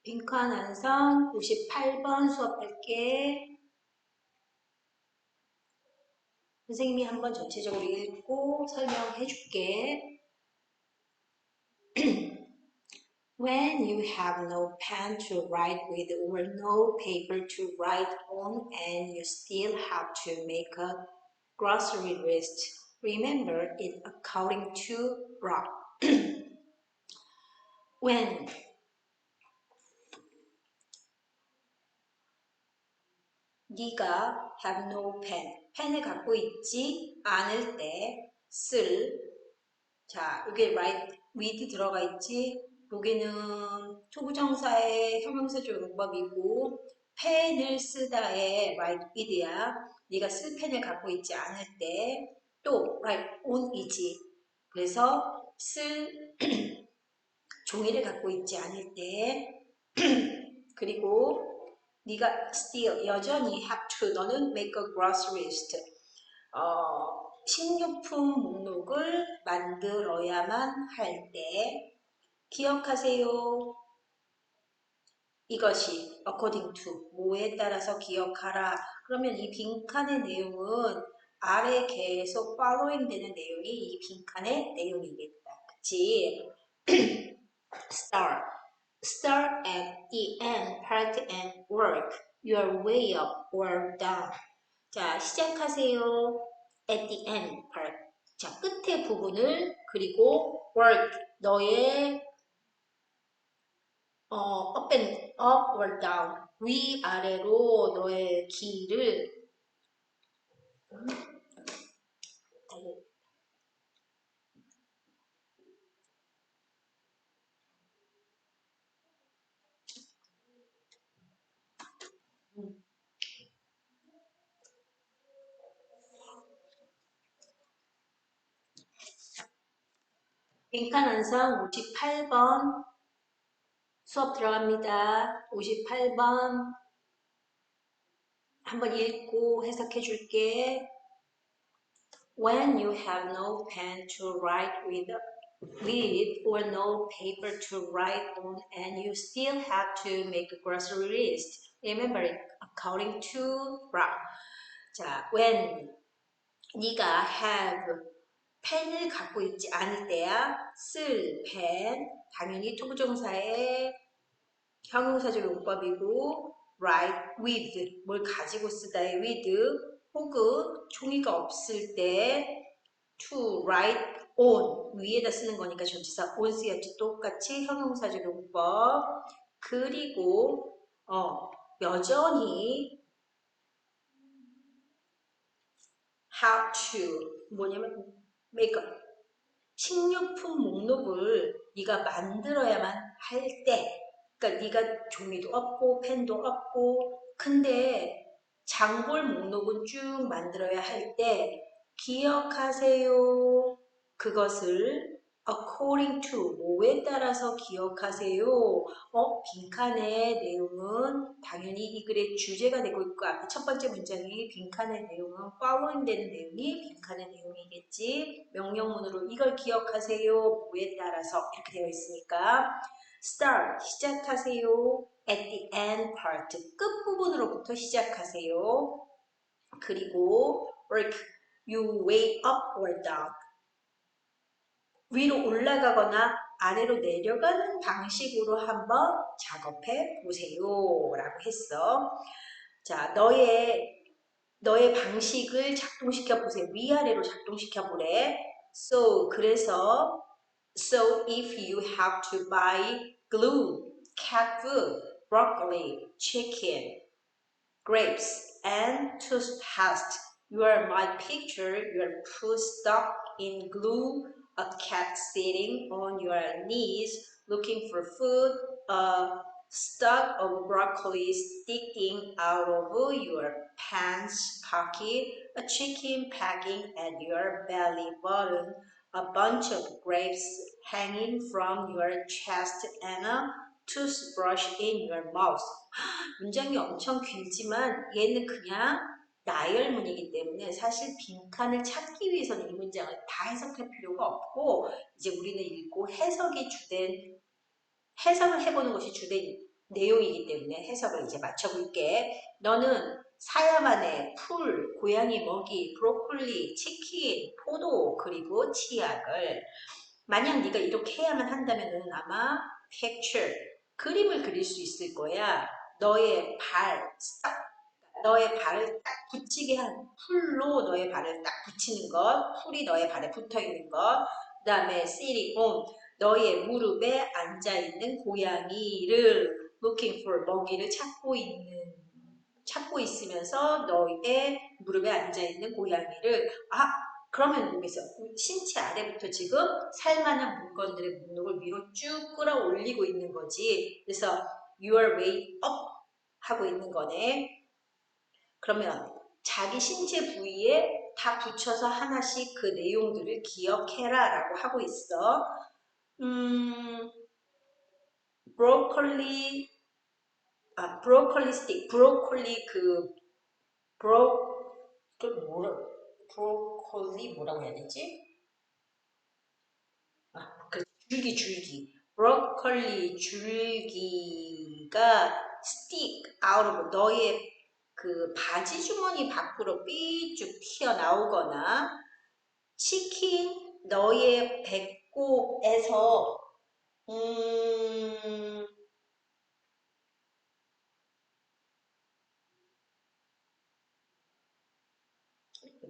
빈칸 완성 98번 수업할게. 선생님이 한번 전체적으로 읽고 설명해 줄게. When you have no pen to write with or no paper to write on and you still have to make a grocery list, remember it according to Rob. When 네가 have no pen, 펜을 갖고 있지 않을 때 자, 여기 write, with 들어가 있지? 여기는 투부정사의 형용사적 용법이고 펜을 쓰다의 write with야. 네가 쓸 펜을 갖고 있지 않을 때 또 write on이지. 그래서 쓸 종이를 갖고 있지 않을 때 그리고 네가 still 여전히 have to 너는 make a grocery list 식료품 목록을 만들어야만 할 때 기억하세요. 이것이 according to 뭐에 따라서 기억하라. 그러면 이 빈칸의 내용은 아래 계속 following 되는 내용이 이 빈칸의 내용이겠다. 그치? Start at the end part and work your way up or down. 자, 시작하세요. At the end part. 자, 끝의 부분을 그리고 work 너의 up or down 위 아래로 너의 길을 빈칸 완성 58번 수업 들어갑니다. 58번 한번 읽고 해석해 줄게. When you have no pen to write with or no paper to write on and you still have to make a grocery list, remember it according to Rob. 자, when 네가 have 펜을 갖고 있지 않을 때야 쓸 펜, 당연히 투부정사의 형용사적 용법이고 write with 뭘 가지고 쓰다의 with 혹은 종이가 없을 때 to write on 위에다 쓰는 거니까 전치사 on 쓰였지. 똑같이 형용사적 용법. 그리고 여전히 how to 뭐냐면 make a 식료품 목록을 네가 만들어야만 할 때, 그러니까 네가 종이도 없고 펜도 없고 근데 장볼 목록은 쭉 만들어야 할 때 기억하세요. 그것을 according to 뭐에 따라서 기억하세요. 빈칸의 내용은 당연히 이 글의 주제가 되고 있고 앞에 첫 번째 문장이 빈칸의 내용은 following 되는 내용이 빈칸의 내용이겠지. 명령문으로 이걸 기억하세요. 뭐에 따라서 이렇게 되어 있으니까 start 시작하세요. at the end part 끝부분으로부터 시작하세요. 그리고 work you way up or down 위로 올라가거나 아래로 내려가는 방식으로 한번 작업해 보세요 라고 했어. 자, 너의 방식을 작동시켜 보세요. 위아래로 작동시켜 보래. 그래서 So if you have to buy glue, cat food, broccoli, chicken, grapes, and toothpaste, you are my picture, your food stuck in glue, a cat sitting on your knees looking for food, a stalk of broccoli sticking out of your pants pocket, a chicken pecking at your belly button, a bunch of grapes hanging from your chest, and a toothbrush in your mouth. 문장이 엄청 길지만 얘는 그냥 나열문이기 때문에 사실 빈칸을 찾기 위해서는 이 문장을 다 해석할 필요가 없고 이제 우리는 읽고 해석을 해보는 것이 주된 내용이기 때문에 해석을 이제 맞춰볼게. 너는 사야만의 풀, 고양이 먹이, 브로콜리, 치킨, 포도, 그리고 치약을 만약 네가 이렇게 해야만 한다면은 아마 picture, 그림을 그릴 수 있을 거야. 너의 발, 너의 발을 딱 붙이게 한 풀로 너의 발을 딱 붙이는 것, 풀이 너의 발에 붙어 있는 것, 그 다음에 sitting on, 너의 무릎에 앉아 있는 고양이를 looking for, 먹이를 찾고 있으면서 너의 무릎에 앉아 있는 고양이를 그러면 뭐겠어? 신체 아래부터 지금 살만한 물건들의 목록을 위로 쭉 끌어올리고 있는 거지. 그래서 your way up 하고 있는 거네. 그러면 자기 신체 부위에 다 붙여서 하나씩 그 내용들을 기억해라 라고 하고 있어. 브로콜리, 브로콜리 스틱, 브로콜리 그 브로콜리 뭐라고 해야 되지? 그 줄기. 브로콜리 줄기가 stick out of 너의 그 바지 주머니 밖으로 삐쭉 튀어나오거나 치킨 너의 배꼽에서 음,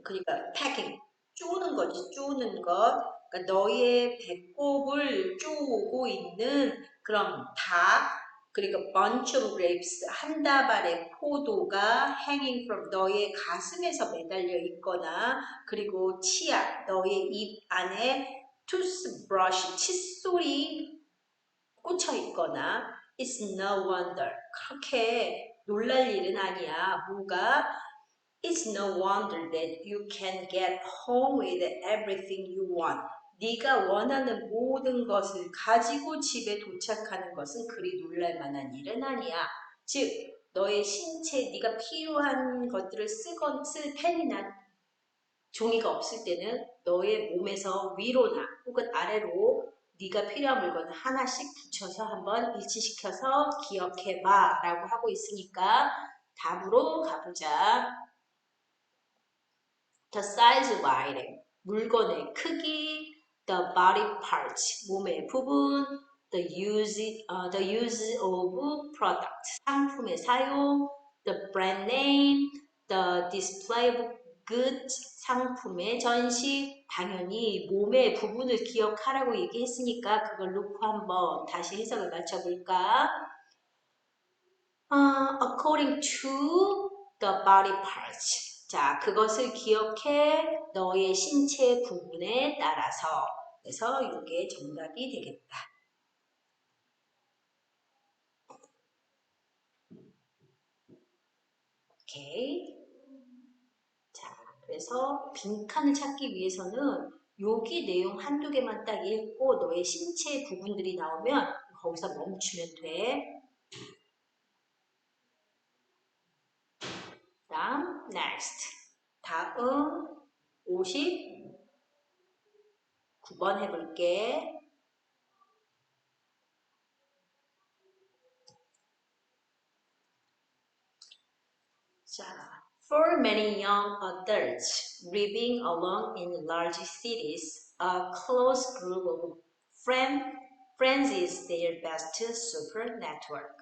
그러니까 packing 쪼는 거지 쪼는 것 그러니까 너의 배꼽을 쪼고 있는 그런 닭 그리고 bunch of grapes 한 다발의 포도가 hanging from 너의 가슴에서 매달려 있거나 그리고 치약 너의 입 안에 toothbrush 칫솔이 꽂혀 있거나 it's no wonder 그렇게 놀랄 일은 아니야 뭐가 It's no wonder that you can get home with everything you want. 네가 원하는 모든 것을 가지고 집에 도착하는 것은 그리 놀랄 만한 일은 아니야. 즉, 너의 신체, 네가 필요한 것들을 쓸 펜이나 종이가 없을 때는 너의 몸에서 위로나 혹은 아래로 네가 필요한 물건 하나씩 붙여서 한번 일치시켜서 기억해봐 라고 하고 있으니까 답으로 가보자. The size of item, 물건의 크기, the body parts, 몸의 부분, the use of product, 상품의 사용, the brand name, the display of goods, 상품의 전시, 당연히 몸의 부분을 기억하라고 얘기했으니까 그걸 놓고 한번 다시 해석을 맞춰볼까? According to the body parts. 자, 그것을 기억해 너의 신체 부분에 따라서. 그래서 이게 정답이 되겠다. 오케이. 자, 그래서 빈칸을 찾기 위해서는 여기 내용 한두 개만 딱 읽고 너의 신체 부분들이 나오면 거기서 멈추면 돼. 다음, next. 다음 59번 해볼게. 자, for many young adults living alone in large cities, a close group of friends is their best super network.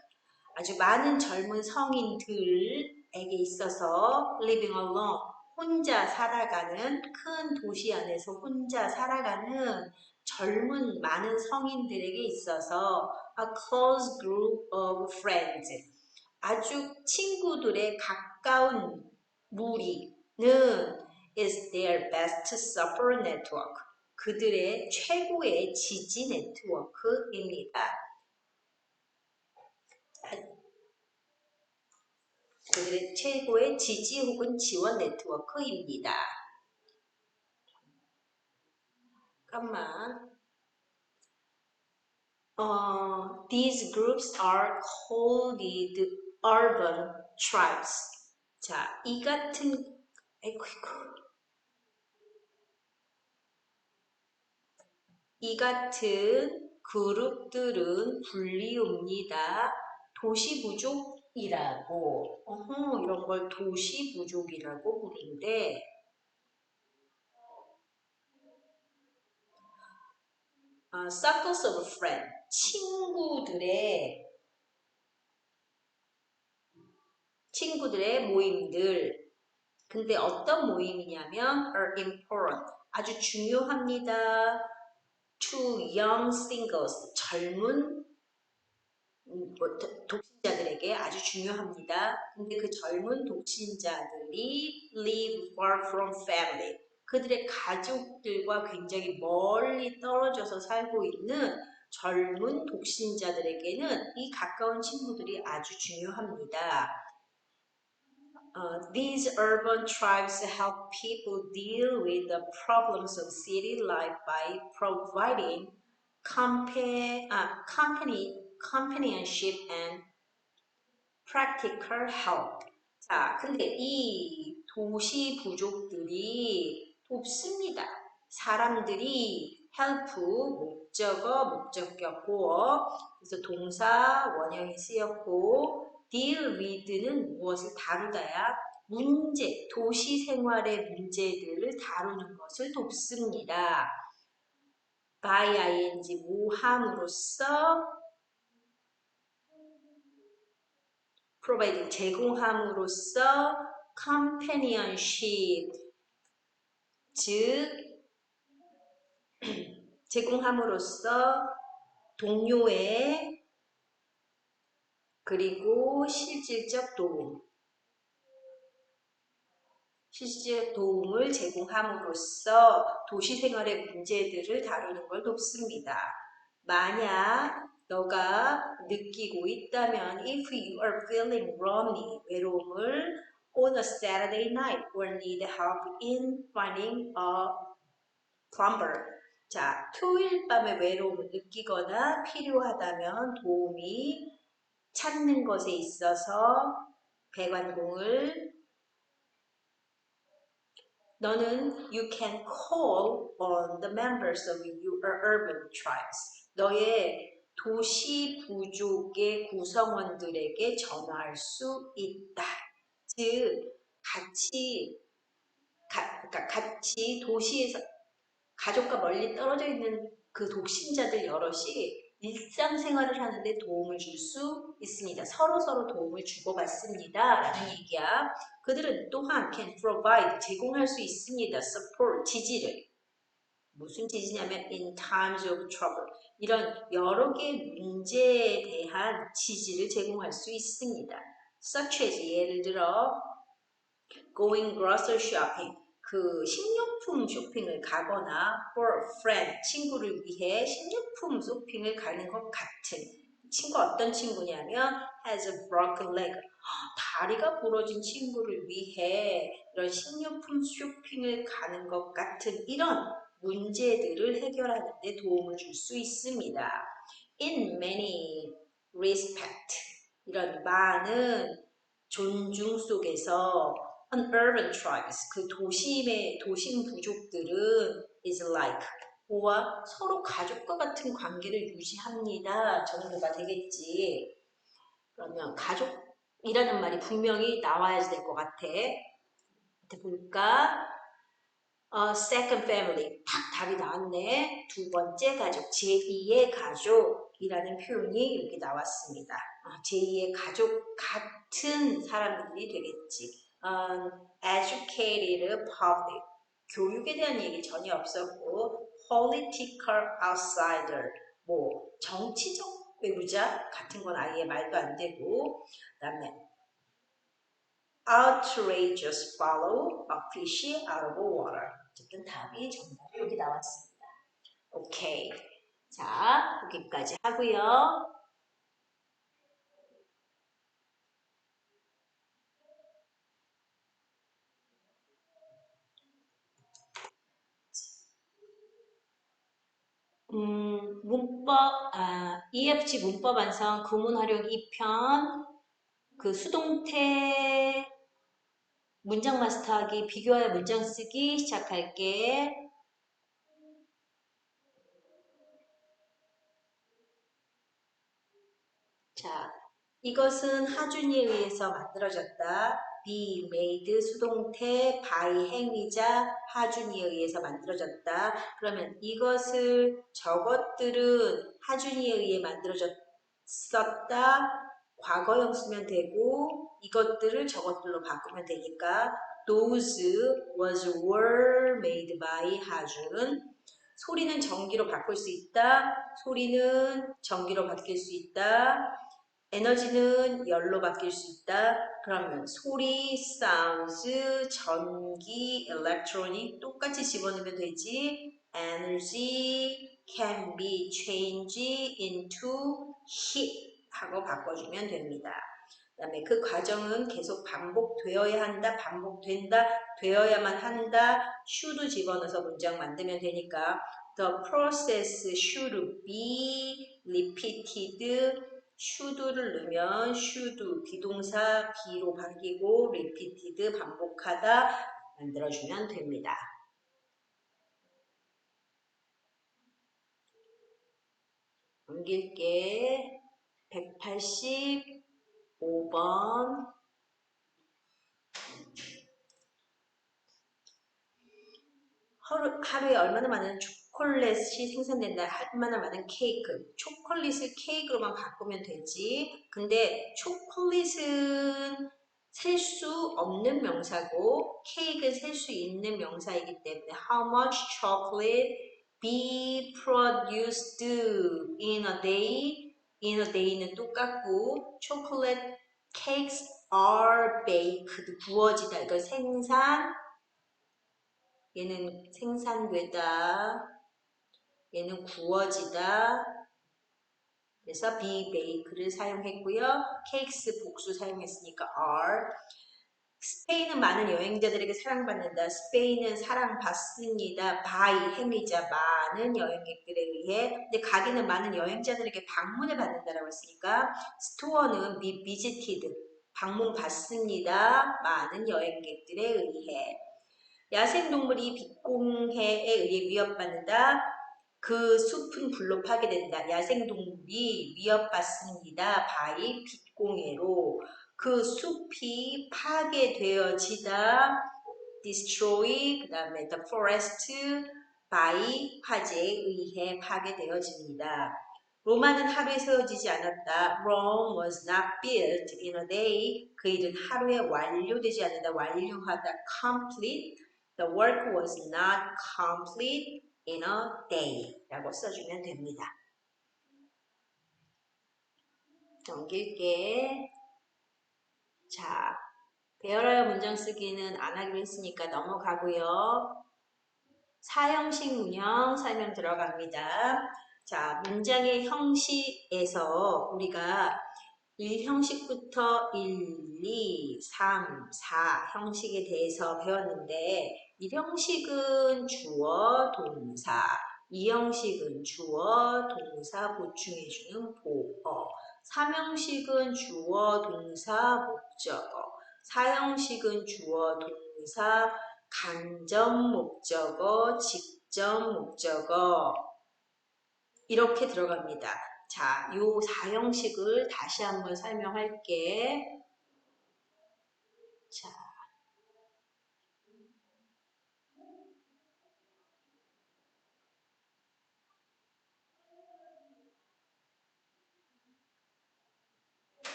아주 많은 젊은 성인들에게 있어서 living alone, 혼자 살아가는 큰 도시 안에서 혼자 살아가는 젊은 많은 성인들에게 있어서 a close group of friends, 아주 친구들의 가까운 무리는 is their best support network. 그들의 최고의 지지 네트워크입니다. 그들의 최고의 지지 혹은 지원 네트워크입니다. 잠깐만. These groups are called the urban tribes. 자, 이 같은 이 같은 그룹들은 불리웁니다. 도시부족이라고, 이런 걸 도시부족이라고 부르는데, circles of friends, 친구들의 모임들. 근데 어떤 모임이냐면 are important, 아주 중요합니다. to young singles, 젊은 독신자들에게 아주 중요합니다. 근데 그 젊은 독신자들이 live far from family, 그들의 가족들과 굉장히 멀리 떨어져서 살고 있는 젊은 독신자들에게는 이 가까운 친구들이 아주 중요합니다. These urban tribes help people deal with the problems of city life by providing companionship and practical help. 자, 근데 이 도시 부족들이 돕습니다. 사람들이 help, 목적격, 보어, 그래서 동사, 원형이 쓰였고, deal with는 무엇을 다루다야? 문제, 도시 생활의 문제들을 다루는 것을 돕습니다. by ing, 모함으로써 provide, 제공함으로써 companionship, 즉 제공함으로써 동료의 그리고 실질적 도움을 제공함으로써 도시생활의 문제들을 다루는 걸 돕습니다. 만약 너가 느끼고 있다면 if you are feeling lonely, 외로움을 on a Saturday night or need help in finding a plumber. 자, 토요일 밤에 외로움을 느끼거나 필요하다면 도움이 찾는 것에 있어서 배관공을 너는 you can call on the members of your urban tribes. 너의 도시 부족의 구성원들에게 전화할 수 있다. 즉 같이 도시에서 가족과 멀리 떨어져 있는 그 독신자들 여럿이 일상생활을 하는데 도움을 줄 수 있습니다. 서로서로 도움을 주고받습니다. 라는 얘기야. 그들은 또한 can provide, 제공할 수 있습니다. support, 지지를. 무슨 지지냐면 in times of trouble. 이런 여러 개의 문제에 대한 지지를 제공할 수 있습니다. such as, 예를 들어 going grocery shopping, 그 식료품 쇼핑을 가거나 for a friend, 친구를 위해 식료품 쇼핑을 가는 것 같은. 친구 어떤 친구냐면 has a broken leg, 다리가 부러진 친구를 위해 이런 식료품 쇼핑을 가는 것 같은 이런 문제들을 해결하는 데 도움을 줄 수 있습니다. In many respect, 이런 많은 존중 속에서 an urban tribes, 그 도심 부족들은 is like, 와 서로 가족과 같은 관계를 유지합니다 정도가 되겠지. 그러면 가족이라는 말이 분명히 나와야 될 것 같아. 볼까? second family, 탁 답이 나왔네. 두 번째 가족, 제2의 가족이라는 표현이 여기 나왔습니다. 제2의 가족 같은 사람들이 되겠지. educated public, 교육에 대한 얘기 전혀 없었고 political outsider, 뭐 정치적 외부자 같은 건 아예 말도 안 되고, 그 다음에 outrageous follow a fish out of water. 어쨌든 답이 정답이 여기 나왔습니다. 오케이. 자, 여기까지 하고요. 문법, EFG 문법 완성, 구문 활용 2편, 그 수동태 문장 마스터하기, 비교하여 문장 쓰기 시작할게. 자, 이것은 하준이에 의해서 만들어졌다. be made 수동태 by 행위자 하준이에 의해서 만들어졌다. 그러면 이것을 저것들은 하준이에 의해 만들어졌었다. 과거형 쓰면 되고 이것들을 저것들로 바꾸면 되니까 those were made by 하준. 소리는 전기로 바꿀 수 있다. 소리는 전기로 바뀔 수 있다. 에너지는 열로 바뀔 수 있다. 그러면 소리, sounds, 전기, electronic 똑같이 집어넣으면 되지. Energy can be changed into heat 하고 바꿔주면 됩니다. 그 다음에 그 과정은 계속 반복되어야 한다, 반복된다, 되어야만 한다, should 집어넣어서 문장 만들면 되니까 the process should be repeated should를 넣으면 should 비동사 be로 바뀌고 repeated 반복하다 만들어주면 됩니다. 넘길게 185번 하루에 얼마나 많은 초콜릿이 생산된다. 얼마나 많은 케이크. 초콜릿을 케이크로만 바꾸면 되지. 근데 초콜릿은 셀 수 없는 명사고 케이크는 셀 수 있는 명사이기 때문에 how much chocolate be produced in a day? in a day는 똑같고 chocolate cakes are baked 구워지다. 이거 생산 얘는 생산되다. 얘는 구워지다. 그래서 be bake를 사용했고요. cakes 복수 사용했으니까 are. 스페인은 많은 여행자들에게 사랑받는다. 스페인은 사랑받습니다. by 행위자 많은 여행객들에 의해. 근데 가게는 많은 여행자들에게 방문을 받는다라고 했으니까 스토어는 be visited 방문 받습니다. 많은 여행객들에 의해. 야생동물이 빛공해에 의해 위협받는다. 그 숲은 불로 파괴된다. 야생동물이 위협받습니다. by 빛공해로. 그 숲이 파괴되어지다. destroy, 그 다음에 the forest by 화재에 의해 파괴되어집니다. 로마는 하루에 세워지지 않았다. Rome was not built in a day. 그 일은 하루에 완료되지 않는다. 완료하다. complete. The work was not complete in a day 라고 써주면 됩니다. 넘길게. 자, 배열하여 문장 쓰기는 안 하기로 했으니까 넘어가고요. 사형식 문형 설명 들어갑니다. 자, 문장의 형식에서 우리가 1형식부터 1, 2, 3, 4 형식에 대해서 배웠는데 1형식은 주어, 동사, 2형식은 주어, 동사 보충해주는 보어, 3형식은 주어, 동사, 목적어, 4형식은 주어, 동사, 간접 목적어, 직접 목적어 이렇게 들어갑니다. 자, 요 4형식을 다시 한번 설명할게. 자,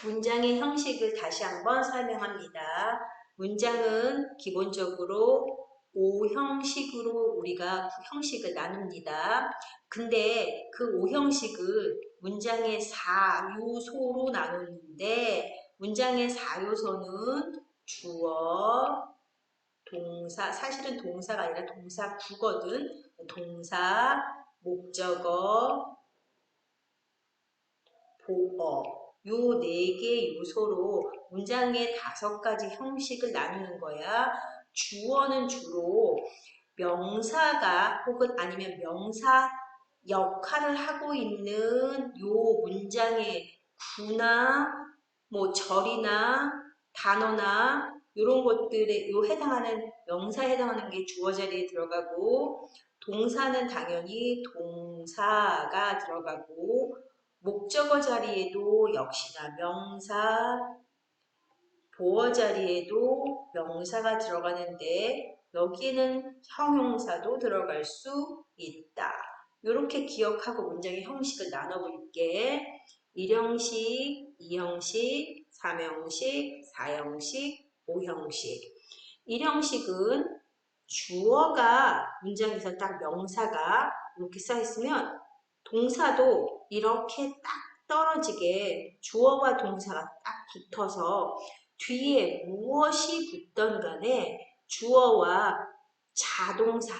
문장의 형식을 다시 한번 설명합니다. 문장은 기본적으로 5형식으로 우리가 형식을 나눕니다. 근데 그 5형식을 문장의 4요소로 나누는데 문장의 4요소는 주어, 동사, 사실은 동사가 아니라 동사 구거든. 동사, 목적어, 보어 요 4개 요소로 문장의 5가지 형식을 나누는 거야. 주어는 주로 명사가 혹은 아니면 명사 역할을 하고 있는 요 문장의 구나 뭐 절이나 단어나 이런 것들에 요 해당하는 명사에 해당하는 게 주어 자리에 들어가고 동사는 당연히 동사가 들어가고 목적어 자리에도 역시나 명사, 보어 자리에도 명사가 들어가는데 여기에는 형용사도 들어갈 수 있다. 이렇게 기억하고 문장의 형식을 나눠볼게. 1형식, 2형식, 3형식, 4형식, 5형식. 1형식은 주어가 문장에서 딱 명사가 이렇게 써 있으면 동사도 이렇게 딱 떨어지게 주어와 동사가 딱 붙어서 뒤에 무엇이 붙던 간에 주어와 자동사,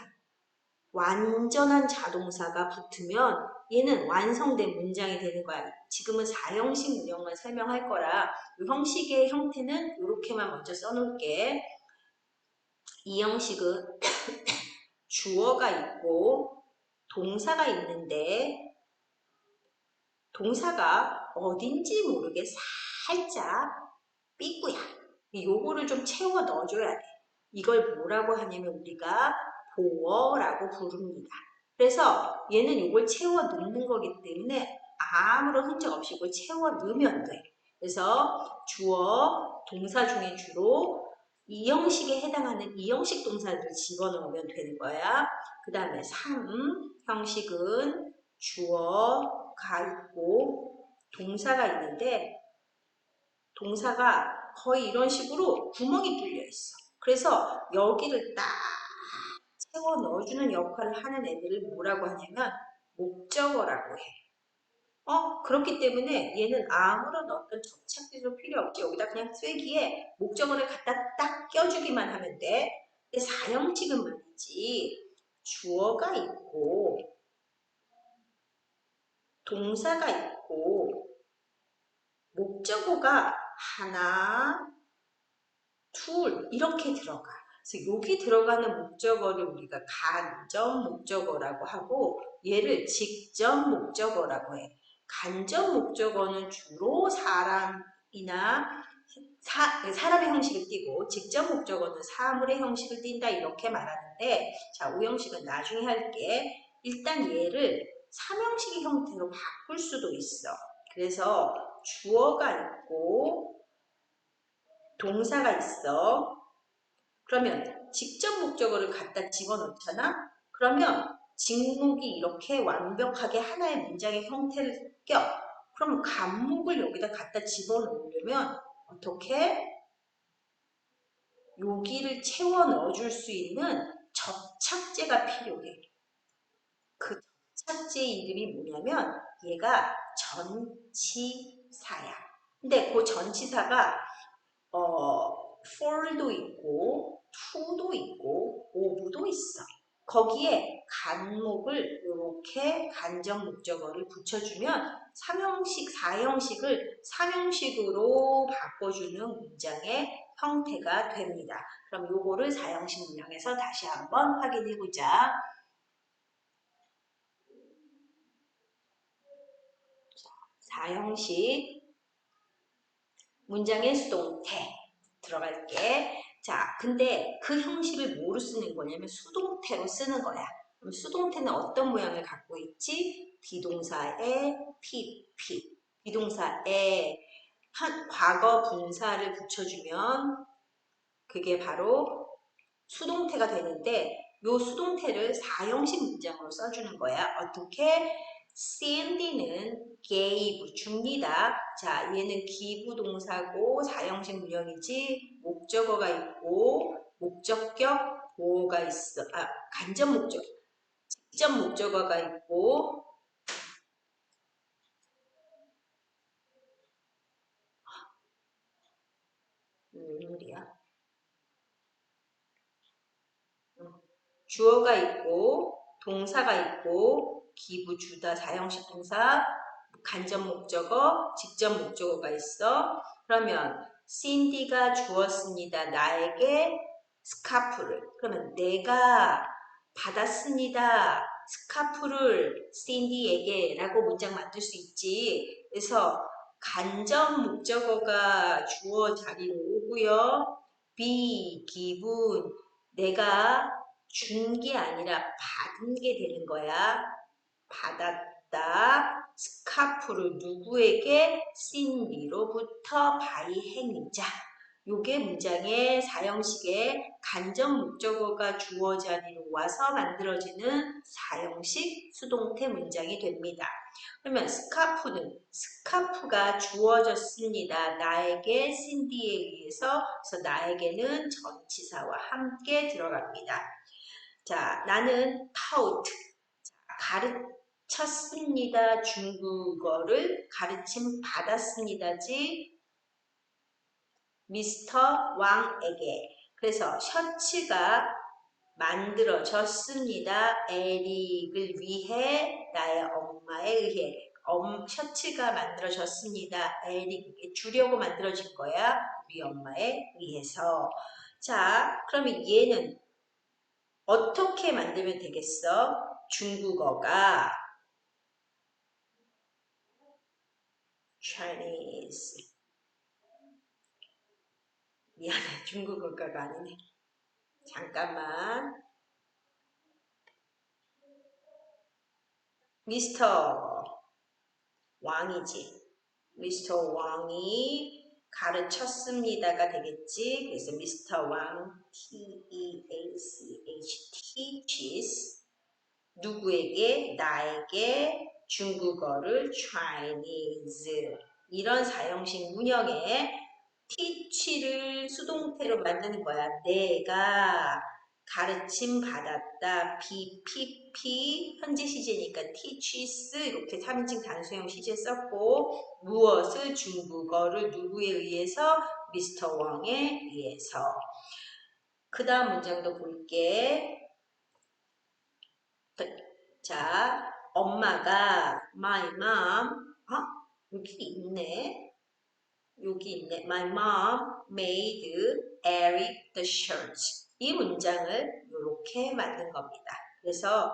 완전한 자동사가 붙으면 얘는 완성된 문장이 되는 거야. 지금은 4형식 문형만 설명할 거라 이 형식의 형태는 이렇게만 먼저 써놓을게. 이 형식은 주어가 있고 동사가 있는데 동사가 어딘지 모르게 살짝 삐꾸야. 요거를 좀 채워 넣어줘야 돼. 이걸 뭐라고 하냐면 우리가 보어라고 부릅니다. 그래서 얘는 이걸 채워 넣는 거기 때문에 아무런 흔적 없이 이걸 채워 넣으면 돼. 그래서 주어, 동사 중에 주로 이 형식에 해당하는 이 형식 동사를 집어넣으면 되는 거야. 그 다음에 3 형식은 주어가 있고 동사가 있는데 동사가 거의 이런 식으로 구멍이 뚫려 있어. 그래서 여기를 딱 채워 넣어주는 역할을 하는 애들을 뭐라고 하냐면 목적어라고 해. 그렇기 때문에 얘는 아무런 어떤 접착제도 필요 없지. 여기다 그냥 쐐기에 목적어를 갖다 딱 껴주기만 하면 돼. 근데 사형식은 말이지. 주어가 있고 동사가 있고 목적어가 하나, 둘 이렇게 들어가. 그래서 여기 들어가는 목적어를 우리가 간접 목적어라고 하고 얘를 직접 목적어라고 해. 간접 목적어는 주로 사람이나 사람의 형식을 띠고 직접 목적어는 사물의 형식을 띈다 이렇게 말하는데 자, 5형식은 나중에 할게. 일단 얘를 3형식의 형태로 바꿀 수도 있어. 그래서 주어가 있고 동사가 있어. 그러면 직접 목적어를 갖다 집어넣잖아? 그러면 직목이 이렇게 완벽하게 하나의 문장의 형태를 껴. 그럼 간목을 여기다 갖다 집어넣으려면 어떻게? 여기를 채워 넣어줄 수 있는 접착제가 필요해. 그 접착제의 이름이 뭐냐면 얘가 전치사야. 근데 그 전치사가 for도 있고 to도 있고 of도 있어. 거기에 간목을 이렇게 간접 목적어를 붙여주면 3형식, 4형식을 3형식으로 바꿔주는 문장의 형태가 됩니다. 그럼 요거를 4형식 문장에서 다시 한번 확인해보자. 4형식 문장의 수동태 들어갈게. 자, 근데 그 형식을 뭐로 쓰는 거냐면 수동태로 쓰는 거야. 그럼 수동태는 어떤 모양을 갖고 있지? 비동사에 PP. 비동사에 과거 분사를 붙여주면 그게 바로 수동태가 되는데 요 수동태를 4형식 문장으로 써주는 거야. 어떻게? Sandy는 gave 줍니다. 자, 얘는 give 동사고 4형식 문형이지 목적어가 있고 목적격 보어가 있어. 간접 목적, 직접 목적어가 있고 웬일이야? 주어가 있고 동사가 있고 기부 주다 4형식 동사 간접 목적어 직접 목적어가 있어. 그러면 신디가 주었습니다. 나에게 스카프를. 그러면 내가 받았습니다. 스카프를 신디에게 라고 문장 만들 수 있지. 그래서 간접 목적어가 주어 자리로 오고요. be, 기분, 내가 준 게 아니라 받은 게 되는 거야. 받았다. 스카프를 누구에게? 신디로부터 바이 행위자. 요게 문장의 사형식에 간접 목적어가 주어 자리로 와서 만들어지는 사형식 수동태 문장이 됩니다. 그러면 스카프가 주어졌습니다. 나에게 신디에 의해서. 그래서 나에게는 전치사와 함께 들어갑니다. 자, 나는 taught 가르쳤습니다. 중국어를 가르침 받았습니다지 미스터 왕에게. 그래서 셔츠가 만들어졌습니다. 에릭을 위해, 나의 엄마에 의해. 셔츠가 만들어졌습니다. 에릭에게 주려고 만들어진 거야. 우리 엄마에 의해서. 자, 그러면 얘는 어떻게 만들면 되겠어? 중국어가 Chinese. 미안해, 중국어가 아니네. 잠깐만. 미스터 왕이지. 미스터 왕이 가르쳤습니다가 되겠지. 그래서 미스터 왕 T-E-A-C-H teaches 누구에게? 나에게 중국어를 Chinese. 이런 사형식 문형에 teach를 수동태로 만드는 거야. 내가 가르침 받았다. BPP 현재 시제니까 teaches 이렇게 3인칭 단수형 시제 썼고 무엇을? 중국어를 누구에 의해서? 미스터 왕에 의해서. 그 다음 문장도 볼게. 자, 엄마가 my mom 여기 있네. My mom made Eric the shirt. 이 문장을 이렇게 만든 겁니다. 그래서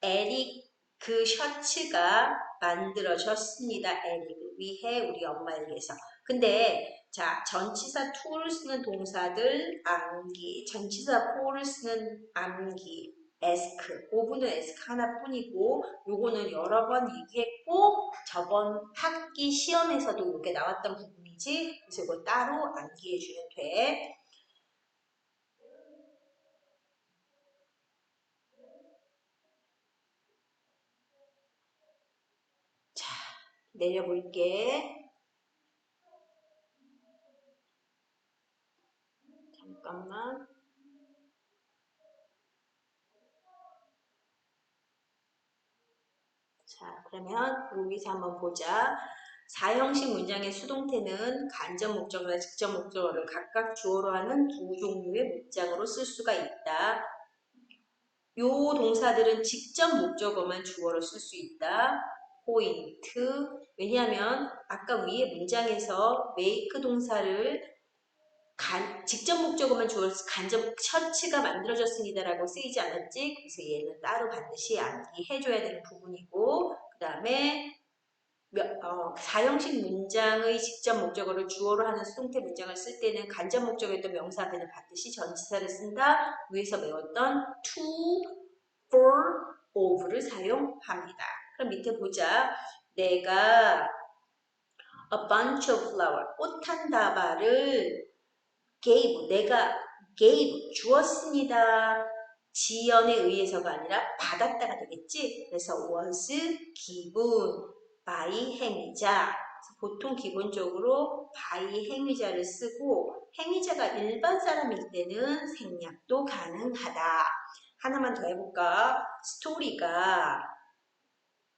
에릭 그 셔츠가 만들어졌습니다. 에릭을 위해, 우리 엄마에 의해서. 근데 자, 전치사 to를 쓰는 동사들 암기, 전치사 for를 쓰는 암기, ask, 오브는 ask 하나뿐이고 요거는 여러 번 얘기했고 저번 학기 시험에서도 이게 나왔던 부분이지. 그래서 이거 따로 암기해주면 돼. 자, 내려볼게. 잠깐만. 자, 그러면 여기서 한번 보자. 사형식 문장의 수동태는 간접 목적어와 직접 목적어를 각각 주어로 하는 두 종류의 문장으로 쓸 수가 있다. 요 동사들은 직접 목적어만 주어로 쓸 수 있다. 포인트. 왜냐하면 아까 위에 문장에서 make 동사를 직접 목적어만 주어로 간접 셔츠가 만들어졌습니다라고 쓰이지 않았지? 그래서 얘는 따로 반드시 암기해줘야 되는 부분이고 그 다음에 사형식 문장의 직접 목적어를 주어로 하는 수동태 문장을 쓸 때는 간접 목적어였던 명사 앞에는 반드시 전치사를 쓴다. 위에서 배웠던 to, for, of를 사용합니다. 그럼 밑에 보자. 내가 a bunch of flower, 꽃 한 다발을 내가 주었습니다. 지연에 의해서가 아니라 받았다가 되겠지? 그래서 was given by 행위자. 보통 기본적으로 by 행위자를 쓰고 행위자가 일반 사람일 때는 생략도 가능하다. 하나만 더 해볼까? 스토리가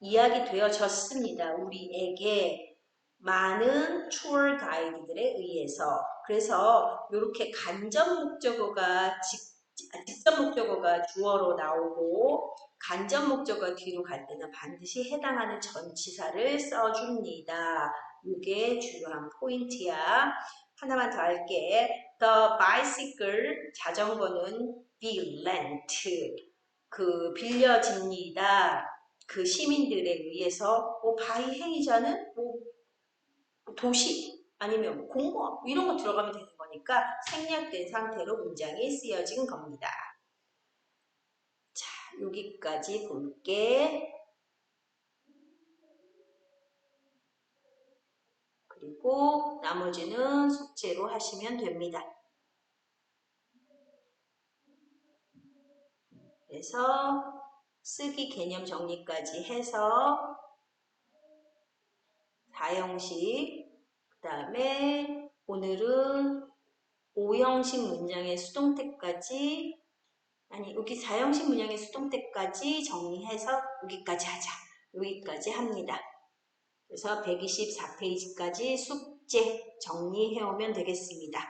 이야기되어졌습니다. 우리에게 많은 투어 가이드들에 의해서. 그래서 이렇게 간접 목적어가 직접 목적어가 주어로 나오고 간접 목적어 뒤로 갈 때는 반드시 해당하는 전치사를 써줍니다. 이게 중요한 포인트야. 하나만 더 할게. The bicycle, 자전거는 be lent, 빌려집니다. 그 시민들에 의해서 바이 행위자는 도시 아니면 공무원 이런 거 들어가면 되는 거니까 생략된 상태로 문장이 쓰여진 겁니다. 자, 여기까지 볼게. 그리고 나머지는 숙제로 하시면 됩니다. 그래서 쓰기 개념 정리까지 해서 사형식, 그 다음에 오늘은 5형식 문장의 수동태까지, 아니 여기 4형식 문장의 수동태까지 정리해서 여기까지 하자. 여기까지 합니다. 그래서 124페이지까지 숙제 정리해 오면 되겠습니다.